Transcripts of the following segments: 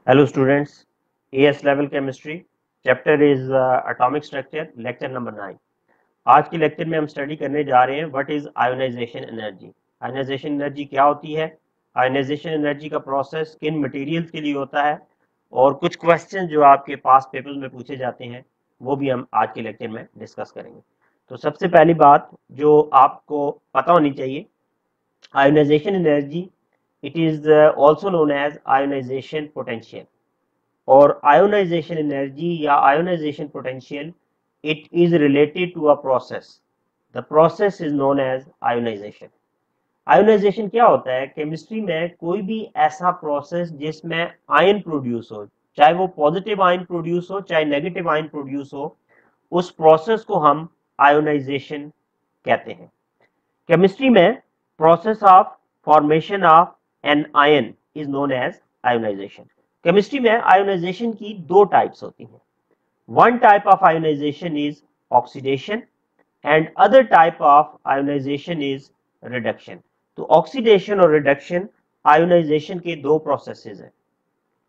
Hello students, AS level chemistry chapter is atomic structure lecture number 9। आज के lecture में हम स्टडी करने जा रहे हैं what is ionization energy. Ionization energy क्या होती है, आयोनाइजेशन एनर्जी का प्रोसेस किन मटेरियल्स के लिए होता है और कुछ क्वेश्चन जो आपके पास पेपर्स में पूछे जाते हैं वो भी हम आज के लेक्चर में डिस्कस करेंगे। तो सबसे पहली बात जो आपको पता होनी चाहिए, ionization energy it is also known as ionization potential और आयोनाइजेशन एनर्जी या ionization potential it is related to a process. The process is known as ionization. Ionization क्या होता है, केमिस्ट्री में कोई भी ऐसा प्रोसेस जिसमें आयन प्रोड्यूस हो, चाहे वो पॉजिटिव आयन प्रोड्यूस हो चाहे नेगेटिव आयन प्रोड्यूस हो, उस प्रोसेस को हम आयोनाइजेशन कहते हैं। केमिस्ट्री में process of formation of an ion is known as ionization. Chemistry में आयोनाइजेशन की दो टाइप्स होती हैं। One type of ionization is oxidation and other type of ionization is reduction. तो ऑक्सीडेशन और रिडक्शन आयोनाइजेशन के दो प्रोसेसेस हैं।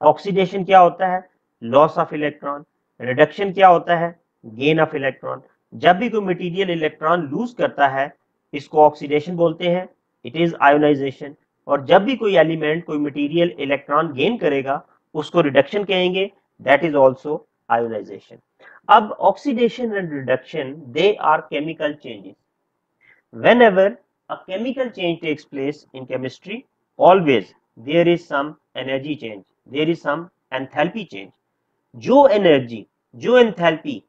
ऑक्सीडेशन क्या होता है, लॉस ऑफ इलेक्ट्रॉन। रिडक्शन क्या होता है, गेन ऑफ इलेक्ट्रॉन। जब भी कोई मटेरियल इलेक्ट्रॉन लूज करता है इसको ऑक्सीडेशन बोलते हैं, इट इज आयोनाइजेशन। और जब भी कोई एलिमेंट कोई मटेरियल इलेक्ट्रॉन गेन करेगा उसको रिडक्शन कहेंगे, दैट इज ऑल्सो आयोनाइजेशन। अब oxidation and reduction they are chemical changes. Whenever a chemical change takes place in chemistry, always there is some energy change, there is some enthalpy change. जो energy, जो enthalpy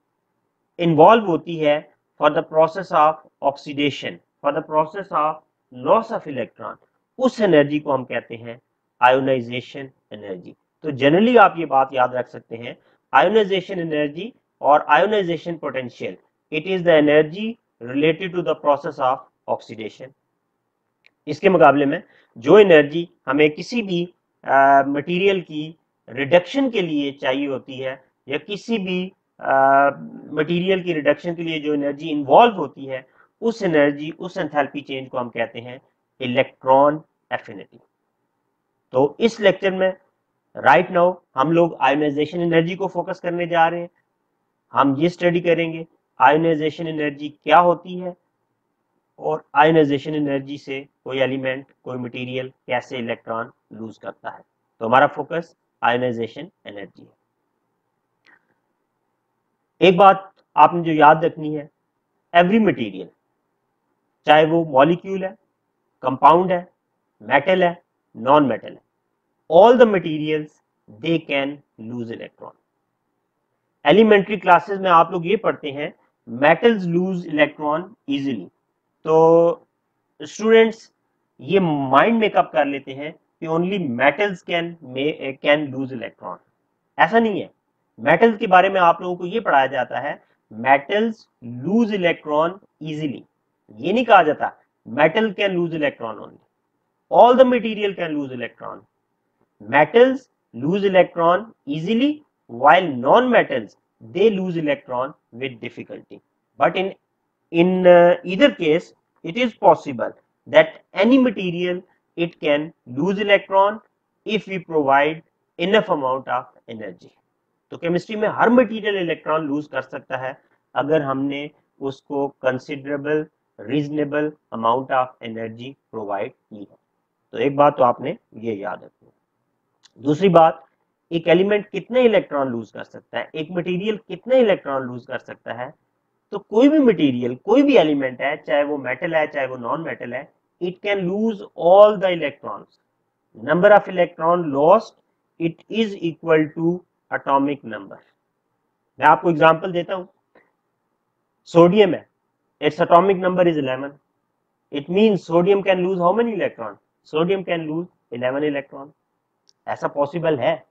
involve होती है for the process of oxidation, for the process of loss of electron, उस energy को हम कहते हैं ionization energy. तो जनरली आप ये बात याद रख सकते हैं, आयोनाइजेशन एनर्जी और ionization potential it is the energy related to the process of oxidation. इसके मुकाबले में जो एनर्जी हमें किसी भी मटेरियल की रिडक्शन के लिए चाहिए होती है या किसी भी मटेरियल की रिडक्शन के लिए जो एनर्जी इन्वॉल्व होती है, उस एनर्जी, उस एंथैल्पी चेंज को हम कहते हैं इलेक्ट्रॉन एफिनिटी। तो इस लेक्चर में राइट नाउ हम लोग आयोनाइजेशन एनर्जी को फोकस करने जा रहे हैं। हम ये स्टडी करेंगे आयोनाइजेशन एनर्जी क्या होती है और आयोनाइजेशन एनर्जी से कोई एलिमेंट, कोई मटेरियल कैसे इलेक्ट्रॉन लूज करता है। तो हमारा फोकस आयोनाइजेशन एनर्जी है। एक बात आपने जो याद रखनी है, एवरी मटेरियल, चाहे वो मॉलिक्यूल है, कंपाउंड है, मेटल है, नॉन मेटल है, all the materials they can lose electron. Elementary classes में आप लोग ये पढ़ते हैं मेटल्स लूज इलेक्ट्रॉन इजीली। तो स्टूडेंट्स ये माइंड मेकअप कर लेते हैं कि only metals can lose electron. ऐसा नहीं है। मेटल्स के बारे में आप लोगों को ये पढ़ाया जाता है मेटल्स लूज इलेक्ट्रॉन इजीली। ये नहीं कहा जाता metal can lose electron only, all the material can lose electron. Metals lose electron easily while non-metals they lose electron with difficulty. But in either case it is possible that any material it can lose electron if we provide enough amount of energy. तो chemistry में हर material electron lose कर सकता है अगर हमने उसको considerable reasonable amount of energy provide की है। तो एक बात तो आपने ये याद रखनी है। दूसरी बात, एक एलिमेंट कितने इलेक्ट्रॉन लूज कर सकता है, एक मटेरियल कितने इलेक्ट्रॉन लूज कर सकता है। तो कोई भी मटेरियल, कोई भी एलिमेंट है, चाहे वो मेटल है चाहे वो नॉन मेटल है, it can lose all the electrons. Number of electron lost it is equal to atomic number. मैं आपको एग्जांपल देता हूं, सोडियम है, it's atomic number is 11। It means sodium can lose how many electron, sodium can lose 11 electron. ऐसा possible है,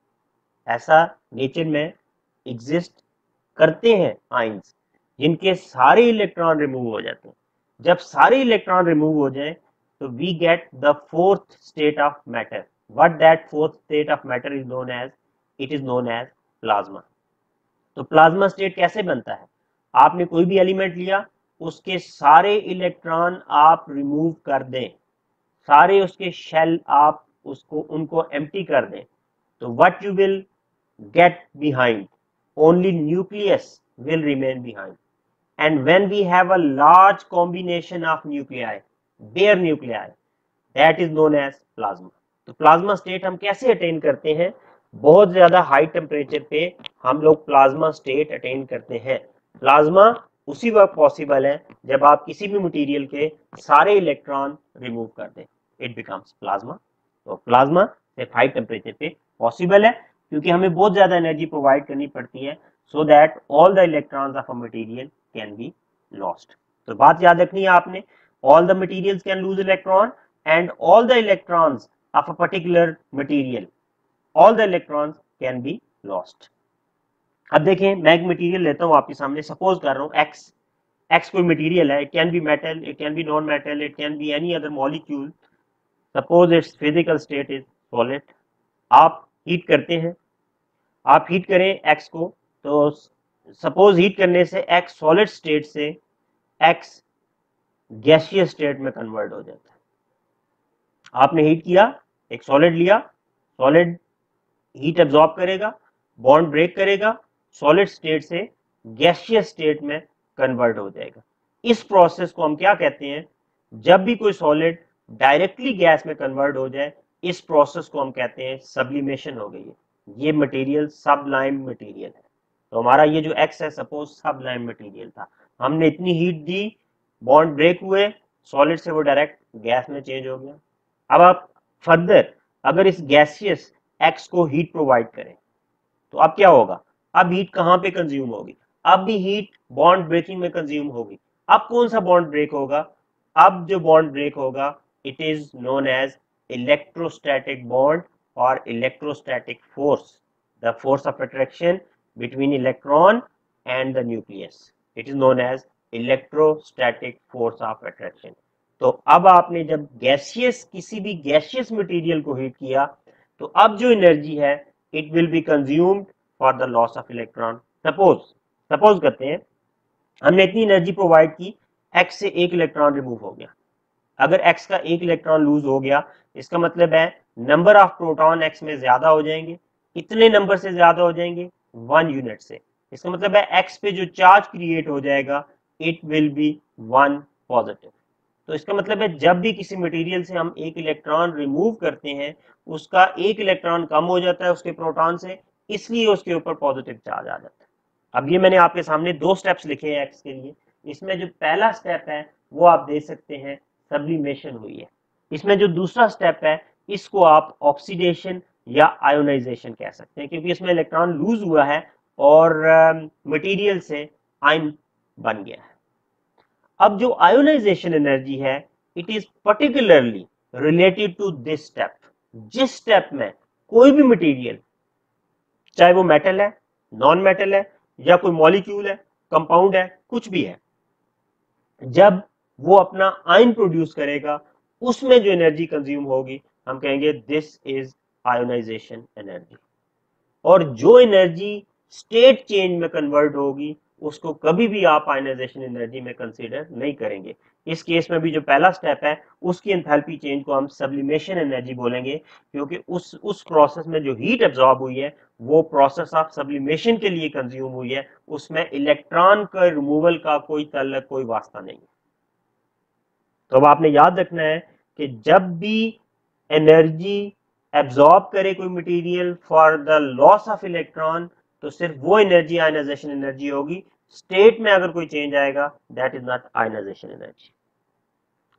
ऐसा nature में exist करते हैं आयंस जिनके सारे इलेक्ट्रॉन रिमूव हो जाते हैं। जब सारे इलेक्ट्रॉन रिमूव हो जाए तो we get the fourth state of matter. What that fourth state of matter is known as, it is known as plasma. तो प्लाज्मा स्टेट कैसे बनता है, आपने कोई भी एलिमेंट लिया, उसके सारे इलेक्ट्रॉन आप रिमूव कर दें, सारे उसके शेल आप उसको उनको एम्प्टी कर दें, तो what you will get behind, only nucleus will remain behind. And when we have a large combination of nuclei, bare nuclei, that is known as plasma. तो प्लाज्मा स्टेट हम कैसे अटेन करते हैं? बहुत ज्यादा हाई टेम्परेचर पे हम लोग प्लाज्मा स्टेट अटेन करते हैं। प्लाज्मा उसी वक्त पॉसिबल है जब आप किसी भी मटेरियल के सारे इलेक्ट्रॉन रिमूव कर दें, इट बिकम्स प्लाज्मा। तो प्लाज्मा सिर्फ हाई टेम्परेचर पे पॉसिबल है क्योंकि हमें बहुत ज्यादा एनर्जी प्रोवाइड करनी पड़ती है so that all the electrons of a material can be lost. तो बात याद रखनी है आपने, all the materials can lose electron and all the electrons of a particular material, all the electrons can be lost. अब देखें, मैं एक मटेरियल लेता हूं आपके सामने, सपोज कर रहा हूं एक्स। एक्स कोई मटेरियल है, it can be metal, it can be non metal, it can be any other molecule. Suppose it's physical state is solid. आप हीट करते हैं, आप हीट करें एक्स को, तो सपोज हीट करने से एक्स सॉलिड स्टेट से एक्स गैसियस स्टेट में कन्वर्ट हो जाता है। आपने हीट किया, एक सॉलिड लिया, सॉलिड हीट एब्जॉर्ब करेगा, बॉन्ड ब्रेक करेगा, सॉलिड स्टेट से गैसियस स्टेट में कन्वर्ट हो जाएगा। इस प्रोसेस को हम क्या कहते हैं? जब भी कोई सॉलिड डायरेक्टली गैस में कन्वर्ट हो जाए, इस प्रोसेस को हम कहते हैं सब्लिमेशन हो गई है। ये मटेरियल सबलाइम मटेरियल है। तो हमारा ये जो एक्स है सपोज सबलाइम मटेरियल था, हमने इतनी हीट दी, बॉन्ड ब्रेक हुए, सॉलिड से वो डायरेक्ट गैस में चेंज हो गया। अब आप फर्दर अगर इस गैसियस एक्स को हीट प्रोवाइड करें तो अब क्या होगा? अब हीट कहां पे कंज्यूम होगी? अब भी हीट बॉन्ड ब्रेकिंग में कंज्यूम होगी। अब कौन सा बॉन्ड ब्रेक होगा? अब जो बॉन्ड ब्रेक होगा it is known as electrostatic bond और electrostatic force, the force of attraction between electron and the nucleus, it is known as electrostatic force of attraction. तो अब आपने जब गैसियस किसी भी गैसियस मटेरियल को हीट किया तो अब जो एनर्जी है it will be consumed for the loss of electron. Suppose करते हैं हमने इतनी एनर्जी प्रोवाइड की, एक्स से एक इलेक्ट्रॉन रिमूव हो गया। अगर एक्स का एक इलेक्ट्रॉन लूज हो गया, इसका मतलब है नंबर ऑफ प्रोटॉन एक्स में ज्यादा हो जाएंगे। इतने नंबर से ज्यादा हो जाएंगे 1 यूनिट से। इसका मतलब है एक्स पे जो चार्ज क्रिएट हो जाएगा इट विल बी 1 पॉजिटिव। तो इसका मतलब है जब भी किसी मटेरियल से हम एक इलेक्ट्रॉन रिमूव करते हैं, उसका एक इलेक्ट्रॉन कम हो जाता है उसके प्रोटॉन से, इसलिए उसके ऊपर पॉजिटिव चार्ज आ जाता है। अब ये मैंने आपके सामने 2 स्टेप्स लिखे हैं एक्स के लिए। इसमें जो पहला स्टेप है वो आप देख सकते हैं सब्लिमेशन हुई है। इसमें जो दूसरा स्टेप है इसको आप ऑक्सीडेशन या आयोनाइजेशन कह सकते हैं, क्योंकि इसमें इलेक्ट्रॉन लूज हुआ है और मटेरियल से आयन बन गया है। अब जो आयोनाइजेशन एनर्जी है it is particularly related to this step. जिस स्टेप में कोई भी मटेरियल, चाहे वो मेटल है, नॉन मेटल है, या कोई मॉलिक्यूल है, कंपाउंड है, कुछ भी है, जब वो अपना आयन प्रोड्यूस करेगा उसमें जो एनर्जी कंज्यूम होगी हम कहेंगे दिस इज आयोनाइजेशन एनर्जी। और जो एनर्जी स्टेट चेंज में कन्वर्ट होगी उसको कभी भी आप आयोनाइजेशन एनर्जी में कंसीडर नहीं करेंगे। इस केस में भी जो पहला स्टेप है उसकी एंथैल्पी चेंज को हम सब्लिमेशन एनर्जी बोलेंगे, क्योंकि उस प्रोसेस में जो हीट एब्जॉर्ब हुई है वो प्रोसेस ऑफ सब्लिमेशन के लिए कंज्यूम हुई है, उसमें इलेक्ट्रॉन का रिमूवल का कोई तल्लक, कोई वास्ता नहीं है। तो अब आपने याद रखना है कि जब भी एनर्जी एब्जॉर्ब करे कोई material for the loss of electron, तो सिर्फ वो एनर्जी आयनाइजेशन एनर्जी होगी। स्टेट में अगर कोई चेंज आएगा that is not ionization energy.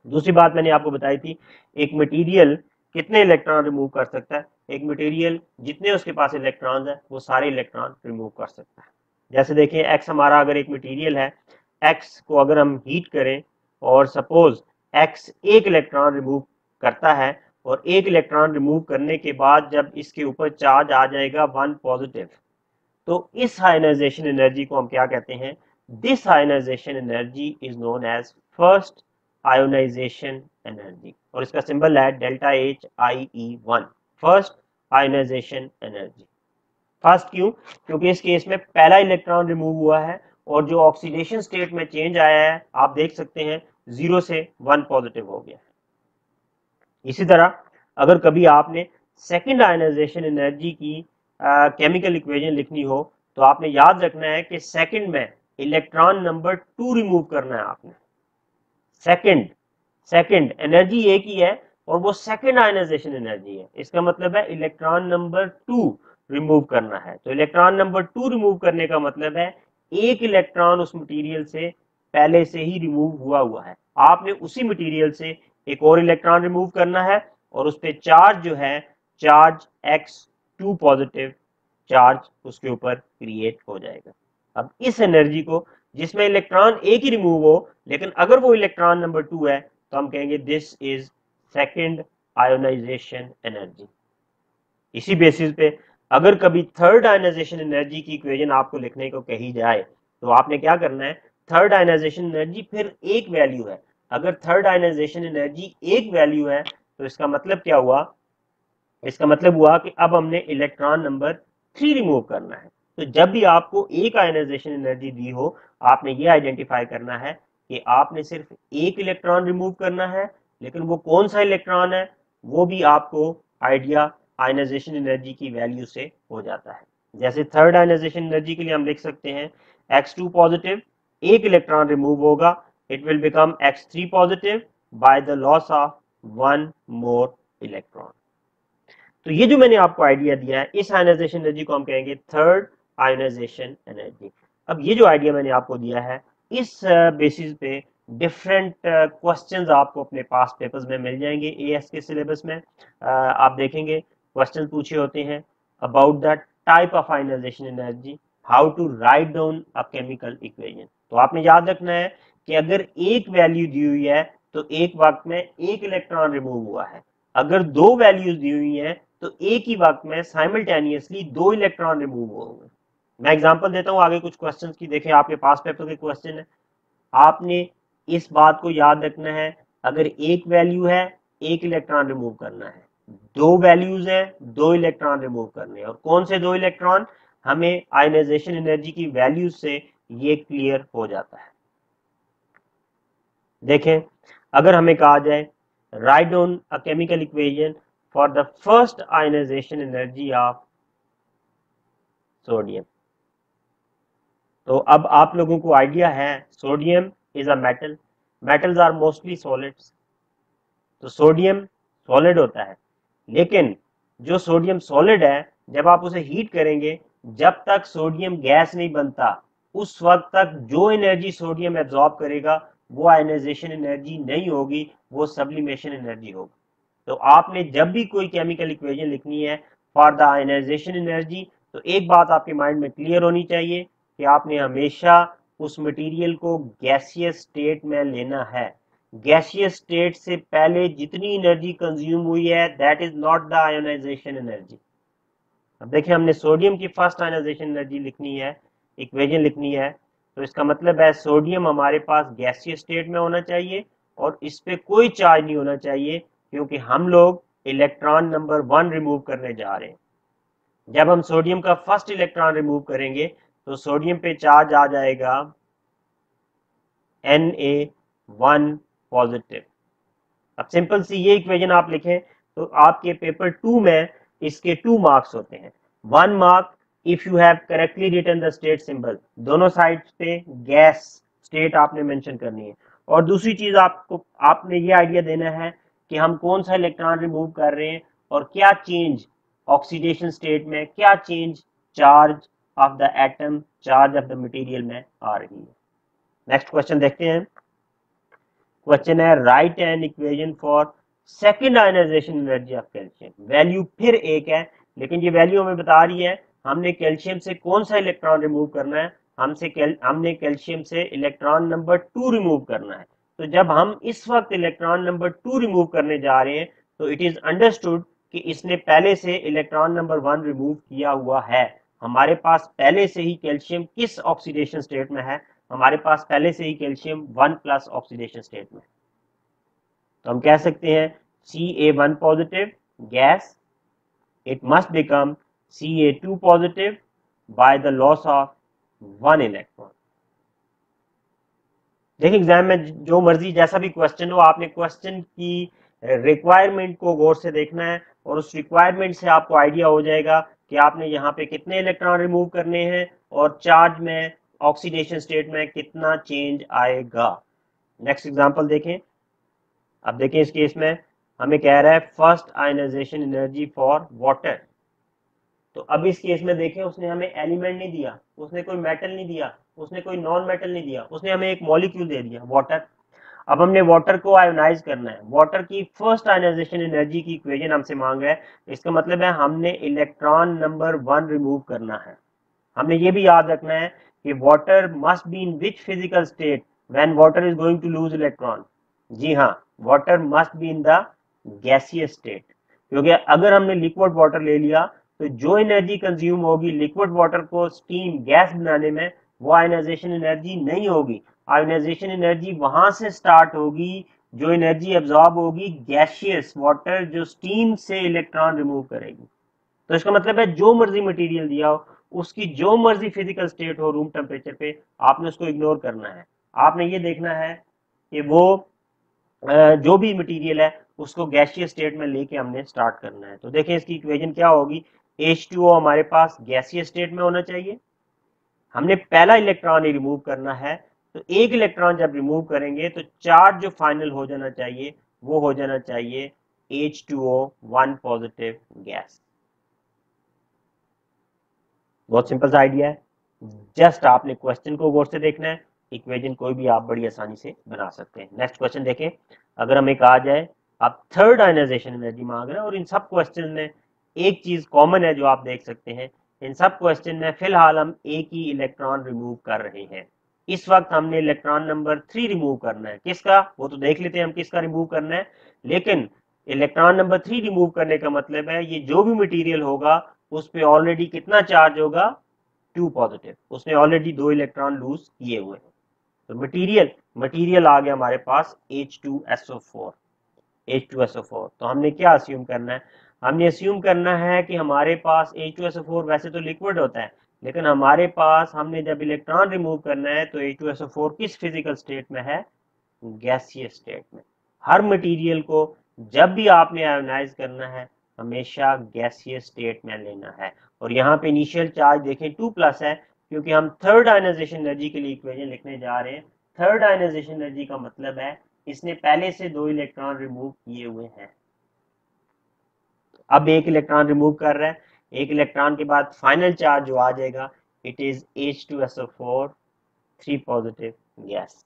दूसरी बात मैंने आपको बताई थी, एक मटेरियल कितने इलेक्ट्रॉन रिमूव कर सकता है? एक मटेरियल जितने उसके पास इलेक्ट्रॉन है वो सारे इलेक्ट्रॉन रिमूव कर सकता है। जैसे देखिए एक्स हमारा अगर एक मटेरियल है, एक्स को अगर हम हीट करें और सपोज एक्स एक इलेक्ट्रॉन रिमूव करता है, और एक इलेक्ट्रॉन रिमूव करने के बाद जब इसके ऊपर चार्ज आ जाएगा 1 पॉजिटिव, तो इस आयनाइजेशन एनर्जी को हम क्या कहते हैं? This ionization energy is known as first ionization energy, और इसका सिंबल है delta HIE1, first ionization energy. First क्यों? क्योंकि इस केस में पहला इलेक्ट्रॉन रिमूव हुआ है और जो ऑक्सीडेशन स्टेट में चेंज आया है आप देख सकते हैं 0 से 1 पॉजिटिव हो गया। इसी तरह अगर कभी आपने सेकंड आयनाइजेशन एनर्जी की केमिकल इक्वेशन लिखनी हो तो आपने याद रखना है कि सेकंड में इलेक्ट्रॉन नंबर 2 रिमूव करना है आपने। सेकंड सेकंड एनर्जी एक ही है और वो सेकंड आयनाइजेशन एनर्जी है, इसका मतलब है इलेक्ट्रॉन नंबर 2 रिमूव करना है। तो इलेक्ट्रॉन नंबर 2 रिमूव करने का मतलब है एक इलेक्ट्रॉन उस मटेरियल से पहले से ही रिमूव हुआ है, आपने उसी मटेरियल से एक और इलेक्ट्रॉन रिमूव करना है और उस पर चार्ज जो है चार्ज x2 पॉजिटिव चार्ज उसके ऊपर क्रिएट हो जाएगा। अब इस एनर्जी को जिसमें इलेक्ट्रॉन एक ही रिमूव हो लेकिन अगर वो इलेक्ट्रॉन नंबर 2 है तो हम कहेंगे this is second ionisation energy. इसी बेसिस पे अगर कभी थर्ड आयनाइजेशन एनर्जी की इक्वेशन आपको लिखने को कही जाए तो आपने क्या करना है, थर्ड आयनाइजेशन एनर्जी फिर एक वैल्यू है। अगर थर्ड आयनाइजेशन एनर्जी एक वैल्यू है तो इसका मतलब क्या हुआ, इसका मतलब हुआ कि अब हमने इलेक्ट्रॉन नंबर 3 रिमूव करना है। तो जब भी आपको एक आयनाइजेशन एनर्जी दी हो आपने ये आइडेंटिफाई करना है कि आपने सिर्फ एक इलेक्ट्रॉन रिमूव करना है, लेकिन वो कौन सा इलेक्ट्रॉन है वो भी आपको आइडिया आयनाइजेशन एनर्जी की वैल्यू से हो जाता है। जैसे थर्ड आयनाइजेशन एनर्जी के लिए हम लिख सकते हैं x2 पॉजिटिव, एक इलेक्ट्रॉन रिमूव होगा, it will become x3 positive by the loss of one more electron. तो ये जो मैंने आपको आइडिया दिया है इस आयनाइजेशन एनर्जी को हम कहेंगे थर्ड आयनाइजेशन एनर्जी। अब ये जो आइडिया मैंने आपको दिया है इस बेसिस पे डिफरेंट क्वेश्चंस आपको अपने पास पेपर्स में मिल जाएंगे। एएस के सिलेबस में आप देखेंगे क्वेश्चन पूछे होते हैं about the type of ionization energy, how to write down a chemical equation. तो आपने याद रखना है कि अगर एक वैल्यू दी हुई है तो एक वक्त में एक इलेक्ट्रॉन रिमूव हुआ है, अगर दो वैल्यूज दी हुई हैं तो एक ही वक्त में साइमल्टेनियसली दो इलेक्ट्रॉन रिमूव होंगे। मैं एग्जांपल देता हूं आगे कुछ क्वेश्चंस की, देखें आपके पास पेपर के क्वेश्चन है। आपने इस बात को याद रखना है अगर एक वैल्यू है एक इलेक्ट्रॉन रिमूव करना है, दो वैल्यूज है दो इलेक्ट्रॉन रिमूव करने हैं, और कौन से दो इलेक्ट्रॉन, हमें आयनाइजेशन एनर्जी की वैल्यू से ये क्लियर हो जाता है। देखें अगर हमें कहा जाए write down a chemical equation for the first ionization energy of sodium. तो अब आप लोगों को आइडिया है sodium is a metal, metals are mostly solids, तो सोडियम सॉलिड होता है, लेकिन जो सोडियम सॉलिड है जब आप उसे हीट करेंगे जब तक सोडियम गैस नहीं बनता उस वक्त तक जो एनर्जी सोडियम एब्जॉर्ब करेगा वो आयनाइजेशन एनर्जी नहीं होगी, वो सब्लिमेशन एनर्जी होगी। तो आपने जब भी कोई केमिकल इक्वेशन लिखनी है फॉर द आयनाइजेशन एनर्जी तो एक बात आपके माइंड में क्लियर होनी चाहिए कि आपने हमेशा उस मटेरियल को गैसियस स्टेट में लेना है। गैसियस स्टेट से पहले जितनी एनर्जी कंज्यूम हुई है that is not the ionization energy. अब देखिए हमने सोडियम की फर्स्ट आयनाइजेशन एनर्जी लिखनी है, इक्वेशन लिखनी है, तो इसका मतलब है सोडियम हमारे पास गैसियस स्टेट में होना चाहिए और इस पे कोई चार्ज नहीं होना चाहिए क्योंकि हम लोग इलेक्ट्रॉन नंबर 1 रिमूव करने जा रहे हैं। जब हम सोडियम का फर्स्ट इलेक्ट्रॉन रिमूव करेंगे तो सोडियम पे चार्ज आ जाएगा Na1 पॉजिटिव। अब सिंपल सी ये इक्वेशन आप लिखें तो आपके पेपर 2 में इसके 2 मार्क्स होते हैं। 1 mark if you have correctly written the state symbol, दोनों साइड्स पे गैस स्टेट आपने मेंशन करनी है, और दूसरी चीज आपको आपने ये आइडिया देना है कि हम कौन सा इलेक्ट्रॉन रिमूव कर रहे हैं और क्या चेंज ऑक्सीडेशन स्टेट में, क्या change charge of the atom, charge of the material में आ रही है। नेक्स्ट क्वेश्चन देखते हैं। क्वेश्चन है write an equation for second ionization energy of calcium. Value फिर एक है लेकिन ये वैल्यू हमें बता रही है हमने कैल्शियम से कौन सा इलेक्ट्रॉन रिमूव करना है, हमने कैल्शियम से इलेक्ट्रॉन नंबर 2 रिमूव करना है। तो जब हम इस वक्त इलेक्ट्रॉन नंबर 2 रिमूव करने जा रहे हैं तो इट इज अंडरस्टूड कि इसने पहले से इलेक्ट्रॉन नंबर 1 रिमूव किया हुआ है। हमारे पास पहले से ही कैल्शियम किस ऑक्सीडेशन स्टेट में है, हमारे पास पहले से ही कैल्शियम 1+ ऑक्सीडेशन स्टेट में। तो हम कह सकते हैं Ca1 positive gas, it must become Ca2 positive by the loss of 1 electron. देखिए एग्जाम में जो मर्जी जैसा भी क्वेश्चन हो आपने क्वेश्चन की रिक्वायरमेंट को गौर से देखना है और उस रिक्वायरमेंट से आपको आइडिया हो जाएगा कि आपने यहाँ पे कितने इलेक्ट्रॉन रिमूव करने हैं और चार्ज में ऑक्सीडेशन स्टेट में कितना चेंज आएगा। नेक्स्ट एग्जांपल देखें। अब देखें इस केस में हमें कह रहा है first ionization energy for water. तो अब इस केस में देखें उसने हमें एलिमेंट नहीं दिया, उसने कोई मेटल नहीं दिया, उसने कोई नॉन मेटल नहीं दिया, उसने हमें एक मॉलिक्यूल दे दिया वाटर। अब हमने वाटर को आयोनाइज करना है। वाटर की फर्स्ट आयनाइजेशन एनर्जी की इक्वेशन हमसे मांग रहा है। इसका मतलब है हमने इलेक्ट्रॉन नंबर 1 रिमूव करना है। हमने ये भी याद रखना है कि water must be in which physical state when water is going to lose electron. जी हाँ, water must be in the gaseous state, क्योंकि अगर हमने लिक्विड वाटर ले लिया तो जो एनर्जी कंज्यूम होगी लिक्विड वाटर को स्टीम गैस बनाने में, वो आयनाइजेशन एनर्जी नहीं होगी। आयनाइजेशन एनर्जी वहां से स्टार्ट होगी जो एनर्जी एब्जॉर्ब होगी गैसियस वाटर जो स्टीम से इलेक्ट्रॉन रिमूव करेगी। तो इसका मतलब है जो मर्जी मटेरियल दिया हो, उसकी जो मर्जी फिजिकल स्टेट हो रूम टेम्परेचर पे, आपने उसको इग्नोर करना है। आपने ये देखना है कि वो जो भी मटेरियल है उसको गैसियस स्टेट में लेके हमने स्टार्ट करना है। तो देखें इसकी इक्वेशन क्या होगी। H2O हमारे पास गैसियस स्टेट में होना चाहिए। हमने पहला इलेक्ट्रॉन ही रिमूव करना है, तो एक इलेक्ट्रॉन जब रिमूव करेंगे तो चार्ज जो फाइनल हो जाना चाहिए वो हो जाना चाहिए H2O 1 पॉजिटिव गैस। बहुत सिंपल सा आइडिया है। जस्ट आपने क्वेश्चन को गौर से देखना है, इक्वेशन कोई भी आप बड़ी आसानी से बना सकते हैं। नेक्स्ट क्वेश्चन देखें। अगर हमें कहा जाए आप थर्ड आयनाइजेशन एनर्जी मांग रहे हैं, और इन सब क्वेश्चन में एक चीज कॉमन है जो आप देख सकते हैं, इन सब क्वेश्चन में फिलहाल हम एक ही इलेक्ट्रॉन रिमूव कर रहे हैं। इस वक्त हमने इलेक्ट्रॉन नंबर 3 रिमूव करना है। किसका, वो तो देख लेते हैं हम किसका रिमूव करना है। लेकिन इलेक्ट्रॉन नंबर 3 रिमूव करने का मतलब है ये जो भी मटेरियल होगा उस पे ऑलरेडी कितना चार्ज होगा, 2 पॉजिटिव। उसने ऑलरेडी 2 इलेक्ट्रॉन लूज किए हुए हैं। तो मटेरियल आ गया हमारे पास H2SO4। H2SO4 तो हमने क्या अस्यूम करना है, हमने अस्यूम करना है कि हमारे पास H2SO4 वैसे तो लिक्विड होता है, लेकिन हमारे पास हमने जब इलेक्ट्रॉन रिमूव करना है तो H2SO4 किस फिजिकल स्टेट में है, गैसियस स्टेट में। हर मटेरियल को जब भी आपने आयोनाइज करना है हमेशा गैसियस स्टेट में लेना है। और यहाँ पे इनिशियल चार्ज देखें 2+ है, क्योंकि हम थर्ड आयनाइजेशन एनर्जी के लिए इक्वेशन लिखने जा रहे हैं। थर्ड आयनाइजेशन एनर्जी का मतलब है इसने पहले से 2 इलेक्ट्रॉन रिमूव किए हुए हैं, अब एक इलेक्ट्रॉन रिमूव कर रहा है। एक इलेक्ट्रॉन के बाद फाइनल चार्ज जो आ जाएगा it is H2SO4 3 positive gas.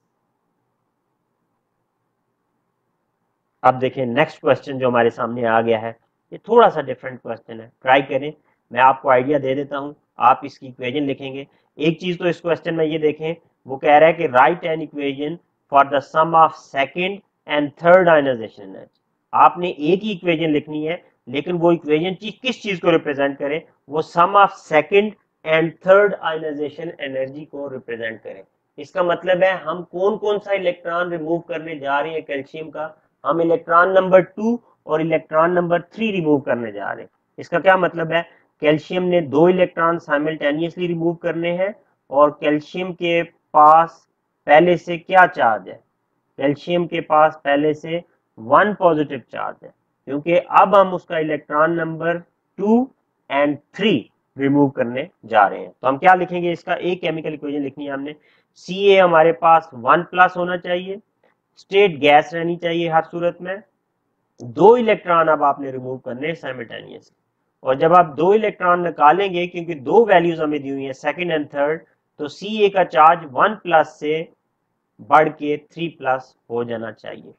अब देखें नेक्स्ट क्वेश्चन जो हमारे सामने आ गया है, ये थोड़ा सा डिफरेंट क्वेश्चन है, ट्राई करें। मैं आपको आइडिया दे देता हूं, आप इसकी इक्वेशन लिखेंगे। एक चीज तो इस क्वेश्चन में ये देखें, वो कह रहा है कि write an equation for the sum of second and third ionization energy. आपने एक ही इक्वेशन लिखनी है, लेकिन वो इक्वेशन किस चीज को रिप्रेजेंट करे, वो sum of second and third ionization energy को रिप्रेजेंट करे। इसका मतलब है हम कौन कौन सा इलेक्ट्रॉन रिमूव करने जा रहे हैं कैल्शियम का, हम इलेक्ट्रॉन नंबर 2 और इलेक्ट्रॉन नंबर 3 रिमूव करने जा रहे हैं। इसका क्या मतलब है, कैल्शियम ने 2 इलेक्ट्रॉन साइमल्टेनियसली रिमूव करने हैं, और कैल्शियम के पास पहले से क्या चार्ज है, कैल्शियम के पास पहले से 1 पॉजिटिव चार्ज है, क्योंकि अब हम उसका इलेक्ट्रॉन नंबर 2 एंड 3 रिमूव करने जा रहे हैं। तो हम क्या लिखेंगे, इसका एक केमिकल इक्वेशन लिखनी है हमने। Ca हमारे पास 1+ होना चाहिए, स्टेट गैस रहनी चाहिए हर सूरत में, 2 इलेक्ट्रॉन अब आपने रिमूव करने साइमल्टेनियसली। और जब आप 2 इलेक्ट्रॉन निकालेंगे, क्योंकि 2 वैल्यूज हमें दी हुई है सेकंड एंड थर्ड, तो Ca का चार्ज 1+ से बढ़ के 3+ हो जाना चाहिए।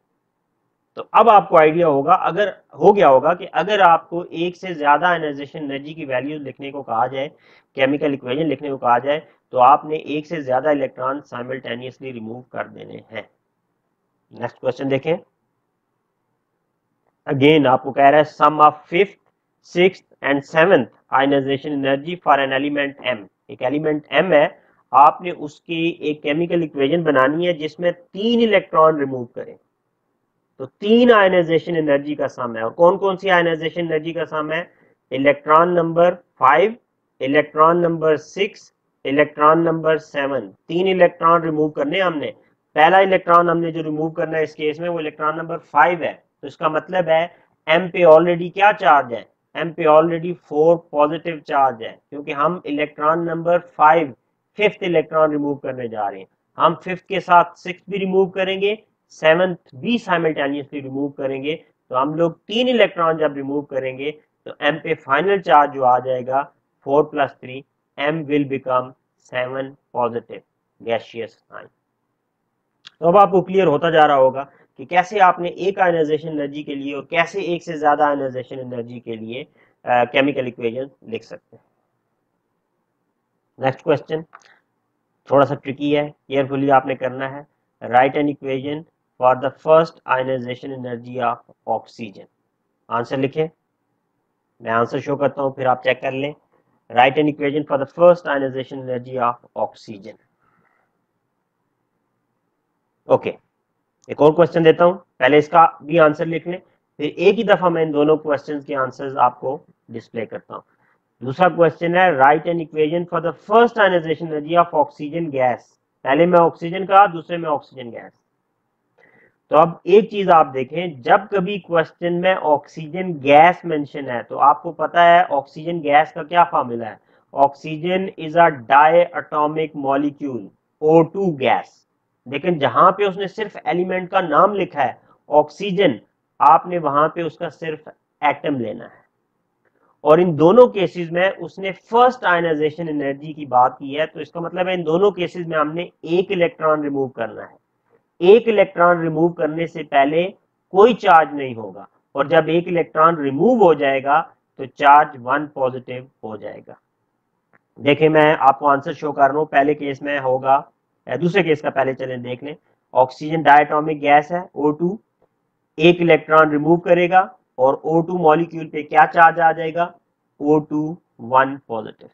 तो अब आपको आइडिया होगा, अगर हो गया होगा कि अगर आपको एक से ज्यादा आयनाइजेशन एनर्जी की वैल्यूज लिखने को कहा जाए, केमिकल इक्वेशन लिखने को कहा जाए, तो आपने एक से ज्यादा इलेक्ट्रॉन साइमल्टेनियसली रिमूव कर देने हैं। नेक्स्ट क्वेश्चन देखें। अगेन आपको कह रहा है sum of 5th 6th and 7th ionization energy for an element M। एक एलिमेंट M है, आपने उसकी एक केमिकल इक्वेशन बनानी है जिसमें 3 इलेक्ट्रॉन रिमूव करें। तो 3 आयनाइजेशन एनर्जी का सम है, और कौन कौन सी आयनाइजेशन एनर्जी का सम है, electron number 5, electron number 6, electron number 7। 3 electron remove करने हमने। पहला इलेक्ट्रॉन हमने जो रिमूव करना है इस केस में वो इलेक्ट्रॉन नंबर 5 है। तो इसका मतलब है m पे ऑलरेडी क्या चार्ज है, m पे ऑलरेडी 4 पॉजिटिव चार्ज है, क्योंकि हम electron number 5 fifth electron remove करने जा रहे हैं। हम फिफ्थ के साथ सिक्स भी रिमूव करेंगे, सेवंथ भी साइमल्टेनियसली रिमूव करेंगे। तो हम लोग 3 इलेक्ट्रॉन जब रिमूव करेंगे तो m पे फाइनल चार्ज जो आ जाएगा 4 + 3, m will become 7 positive gaseous ion. तो अब आपको क्लियर होता जा रहा होगा कि कैसे आपने एक आयनाइजेशन एनर्जी के लिए और कैसे एक से ज्यादा आयनाइजेशन एनर्जी के लिए केमिकल इक्वेशन लिख सकते हैं। नेक्स्ट क्वेश्चन थोड़ा सा ट्रिकी है, केयरफुली आपने करना है। Write an equation for the first ionization energy of oxygen. Answer लिखें, मैं आंसर शो करता हूं, फिर आप चेक कर लें। Write an equation for the first ionization energy of oxygen. Okay, एक और क्वेश्चन देता हूं, पहले इसका भी आंसर लिख लें, फिर एक ही दफा मैं इन दोनों क्वेश्चंस के आंसर्स आपको डिस्प्ले करता हूं। दूसरा क्वेश्चन है write an equation for the first ionization energy of oxygen gas. पहले मैं ऑक्सीजन कहा, दूसरे में ऑक्सीजन गैस। तो अब एक चीज आप देखें, जब कभी क्वेश्चन में ऑक्सीजन गैस मेंशन है तो आपको पता है ऑक्सीजन गैस का क्या फॉर्मूला है। Oxygen is a diatomic molecule, O2 gas. लेकिन जहां पे उसने सिर्फ एलिमेंट का नाम लिखा है ऑक्सीजन, आपने वहां पे उसका सिर्फ एटम लेना है। और इन दोनों केसेस में उसने फर्स्ट आयनाइजेशन एनर्जी की बात की है, तो इसका मतलब है इन दोनों केसेस में हमने एक इलेक्ट्रॉन रिमूव करना है। एक इलेक्ट्रॉन रिमूव करने से पहले कोई चार्ज नहीं होगा, और जब एक इलेक्ट्रॉन रिमूव हो जाएगा तो चार्ज 1 पॉजिटिव हो जाएगा। देखिए मैं आपको आंसर शो कर रहा हूं, पहले केस में होगा, दूसरे केस का पहले चलें देख लें। ऑक्सीजन डायटोमिक गैस है O2, एक इलेक्ट्रॉन रिमूव करेगा और O2 मॉलिक्यूल पे क्या चार्ज आ जाएगा, O2 1 पॉजिटिव।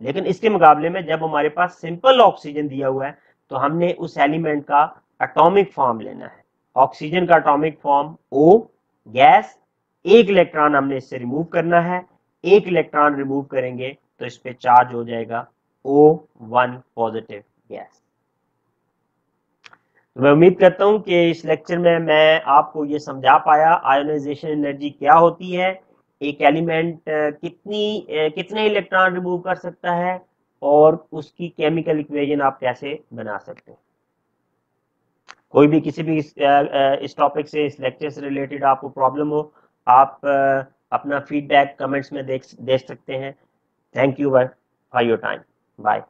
लेकिन इसके मुकाबले में जब हमारे पास सिंपल ऑक्सीजन दिया हुआ है तो हमने उस एलिमेंट का एटॉमिक फॉर्म लेना है। ऑक्सीजन का एटॉमिक फॉर्म O गैस, एक इलेक्ट्रॉन हमने इससे रिमूव करना है, एक इलेक्ट्रॉन रिमूव करेंगे तो इस पे चार्ज हो जाएगा O1 पॉजिटिव गैस। तो मैं उम्मीद करता हूं कि इस लेक्चर में मैं आपको ये समझा पाया आयोनाइजेशन एनर्जी क्या होती है, एक एलिमेंट कितने इलेक्ट्रॉन रिमूव कर सकता है, और उसकी केमिकल इक्वेशन आप कैसे बना सकते हैं। कोई भी किसी भी इस टॉपिक से, इस लेक्चर से रिलेटेड आपको प्रॉब्लम हो, आप अपना फीडबैक कमेंट्स में दे सकते हैं। Thank you for your time, bye.